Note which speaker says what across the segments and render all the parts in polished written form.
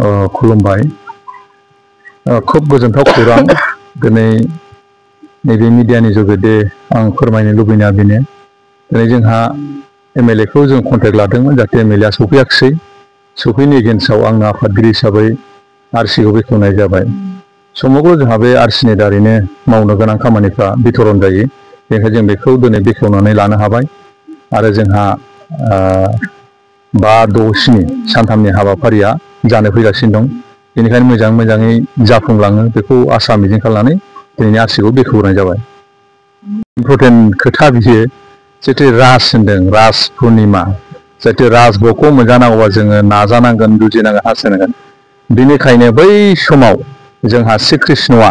Speaker 1: खुलुमबाय खोब गोजोनथाव खौरां दिनै नैबे मिडियानि जुगेदे आं फोरमायनो लुबैनाया बेनो दिनै जोंहा एमएलए खौ जों कन्टेक्ट लादोंमोन जाहाथे एमएलए आ सफैयाखिसै सफैनो एगेन्स्टआव आं आफादगिरि हिसाबै आरसि खौ बेखेवनाय जाबाय समग्र जोंहा बे आरसिनि दारैनो मावनो गोनां खामानिफ्रा बिथरन जायो बेनिखायनो जों बेखौ दिनै बेखेवनानै लानो हाबाय आरो जोंहा 5, 6, 7 सानथामनि हाबाफारिया जानो फैगासिनो दं बेनिखायनो मोजाङै जाफुंलाङो बेखौ आसा मिजिं खालामनानै दिनैनि आरसिखौ बेखेवनाय जाबाय इम्पर्टेन्ट खोथा बियो जेथु राज होनदों राज पुर्णिमा जेथु राजभोगखौ मोनजानांगौबा जोङो नाजानांगोन जुजिनांगोन हास्थायनांगोन बेनिखायनो बै समाव जोंहा श्री कृष्णआ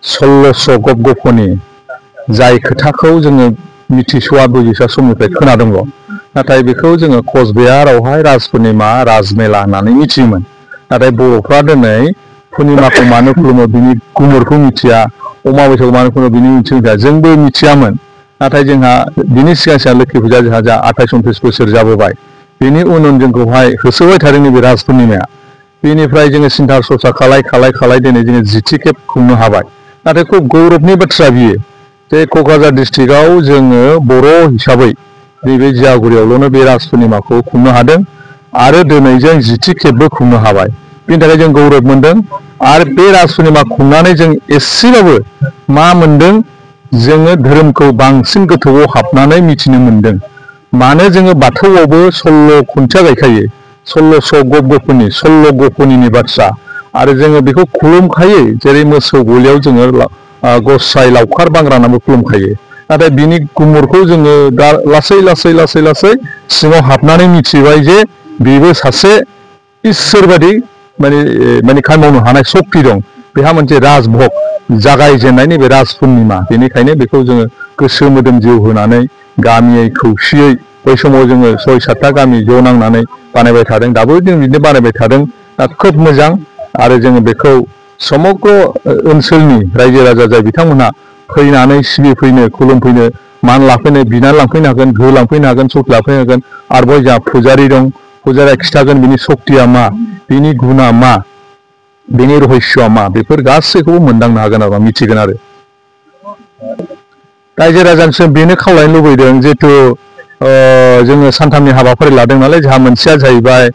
Speaker 1: 1600 गप गपनि जाय खोथाखौ जोङो मिथिसवा बुजिसवा समनिफ्राय खोनादोंल' नाथाय बेखौ जोङो कचबिहारावहाय राज पुर्णिमा राजमेला होननानै मिथियोमोन नाथाय बर'फ्रा दिनै पुर्णिमाखौ मानो खुलुमो बिनि गुमुरखौ मिथिया अमाबस्याखौ मानो खुलुमो बिनि मिथिया जोंबो मिथियामोन नाथाय जोंहा बिनि सिगां लोखि फुजा जोंहा 28-29 बोसोर जाबोबाय बिनि उन जोंखौहाय होसोबाय थादों नैबे राज पुर्णिमाया बेनिफ्राय जोङो सिन्था सरसा खालाय दिनै जोङो 10थि खेब खुंनो हाबाय नाथाय खुब गौरबनि बाथ्रा बियो जे क'क्राझार डिस्ट्रिक्टआव जोङो बर' हिसाबै नैबे जियागुरियावल'नो बे राज पुर्णिमाखौ खुंनो हादों आरो दिनै जों 10थि खेबबो खुंनो हाबाय बेनि थाखाय जों गौरब मोनदों आरो बे राज पुर्णिमा खुंनानै जों एसेबाबो मा मोनदों जोङो धोरोमखौ बांसिन गोथौआव हाबनानै मिथिनो मोनदों मानो जोङो बाथौआवबो 16 खुन्थिया गायखायो 1600 गपनि 16 गपनिनि बाथ्रा आरो जोङो बेखौ खुलुमखायो जेरै मोसौ गलियाव जोङो गसाइ लावखार बांग्रा होननानै खुलुमखायो नाथाय बिनि गुमुरखौ जोङो दा लासै सिङाव हाबनानै मिथिबाय जे बेबो सासे इसोर बादि माने खामानि मावनो हानाय शक्ति दं बेहा मोनसे राजभोग जागायजेननाय नैबे राज पुर्णिमा बेनिखायनो बेखौ जोङो गोसो मोदोम जिउ होनानै गामियै खौसेयै बै समाव जोङो 6-7टा गामि ज' नांनानै बानायबाय थादों दाबो जों बिदिनो बानायबाय थादों खोब मोजां आरो जोङो बेखौ समग्र ओनसोलनि रायजो राजा जाय बिथांमोनहा फैनानै सिबिफैनो खुलुमफैनो मान लाफैनो बिनानै लांफैनो हागोन गो लांफैनो हागोन सक्ति लांफैनो हागोन आरो बेवहाय जोंहा फुजारि दं फुजारिया खिथागोन बिनि सक्तिया मा बिनि गुना मा बिनि रहस्यआ मा बेफोर गासैखौबो मोनदांनो हागोन आरो मिथिगोन आरो रायजो राजानिसिम बेनो खावलायनो लुबैदों जिहेथु जोङो सानथामनि हाबाफारि लादों नालाय जोंहा मोनसेया जाहैबाय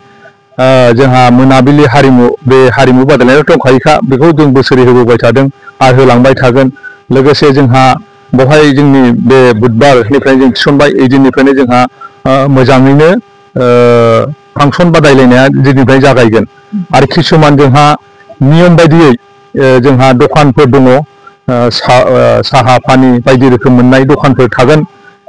Speaker 1: जोंहा मोनाबिलि हारिमु बे हारिमु बादायलायनाय दंखायोखा बेखौ जों बोसोरै होबोबाय थादों आरो होलांबाय थागोन लोगोसे जोंहा बेवहाय जोंनि बे बुधबारनिफ्राय जों थिसनबाय ओइ दिननिफ्रायनो जोंहा मोजाङैनो फांसन बादायलायनाया दिनैनिफ्राय जागायगोन आरो किसुमान जोंहा नियम बायदियै जोंहा दखानफोर दङ साहा पानि बायदि रोखोम मोननाय दखानफोर थागोन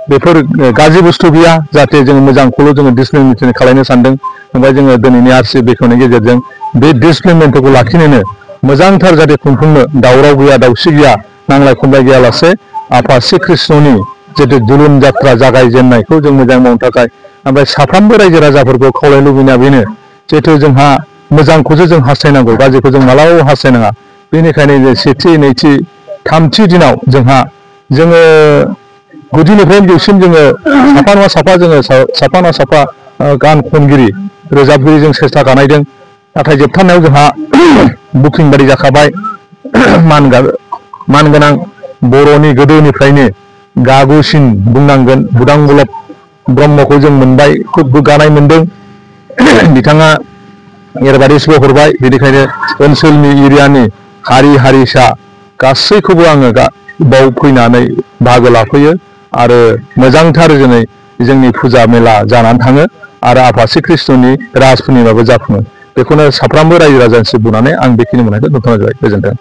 Speaker 1: बेफोर गाज्रि बुस्थु गैया जाहाथे जों मोजांखौल' जोङो डिसिप्लिन खालामनो सानदों ओमफ्राय जोङो दिनैनि आरसि बेखेवनायनि गेजेरजों बे डिसिप्लिनखौ लाखिनोनो मोजांथार जाहाथे खुंफुंनो दावराव गैया दावसि गैया नांलाय खमलाय गैयालासे आफा श्री कृष्णनि जितु जुलुन जात्रा जागायजेननायखौ जों मोजां मावनो थाखाय ओमफ्राय साफ्रोमबो रायजो राजाफोरखौ खावलायनो लुबैनाया बेनो जिहेथु जोंहा मोजांखौसो जों हास्थायनांगौ गाज्रिखौ जों मालाबाबो हास्थायनाङा बेनिखायनो सेथि नैथि थामथि दिनाव जोङो गुदिनिफ्रायनो जौसिम जोङो साफा नङा साफा गान खनगिरि रोजाबगिरि जों सेस्था बानायदों नाथाय जोबथारनायाव जोंहा बुकिं बादि जाखाबाय मानगोनां बर'नि गोदोनिफ्रायनो गागुसिन बुंनांगोन बुदांबुलब ब्रह्मखौ जों मोनबाय खुब गोग्गानाय मोनदों बिथाङा एडभार्टाइजबो हरबाय बेनिखायनो ओनसोलनि एरियानि हारि हारिसा गासैखौबो आङो बाव फैनानै बाहागो लाफैयो आरो मोजांथार जोंनि फुजा मेला जानानै थाङो आरो आफा श्री कृष्णनि राज पुर्णिमाबो जाफुङो बेखौनो साफ्रोमबो रायजो राजानिसिम बुंनानै आं बेखिनि मोननायखौ दोनथ'नाय जाबाय गोजोन्थों।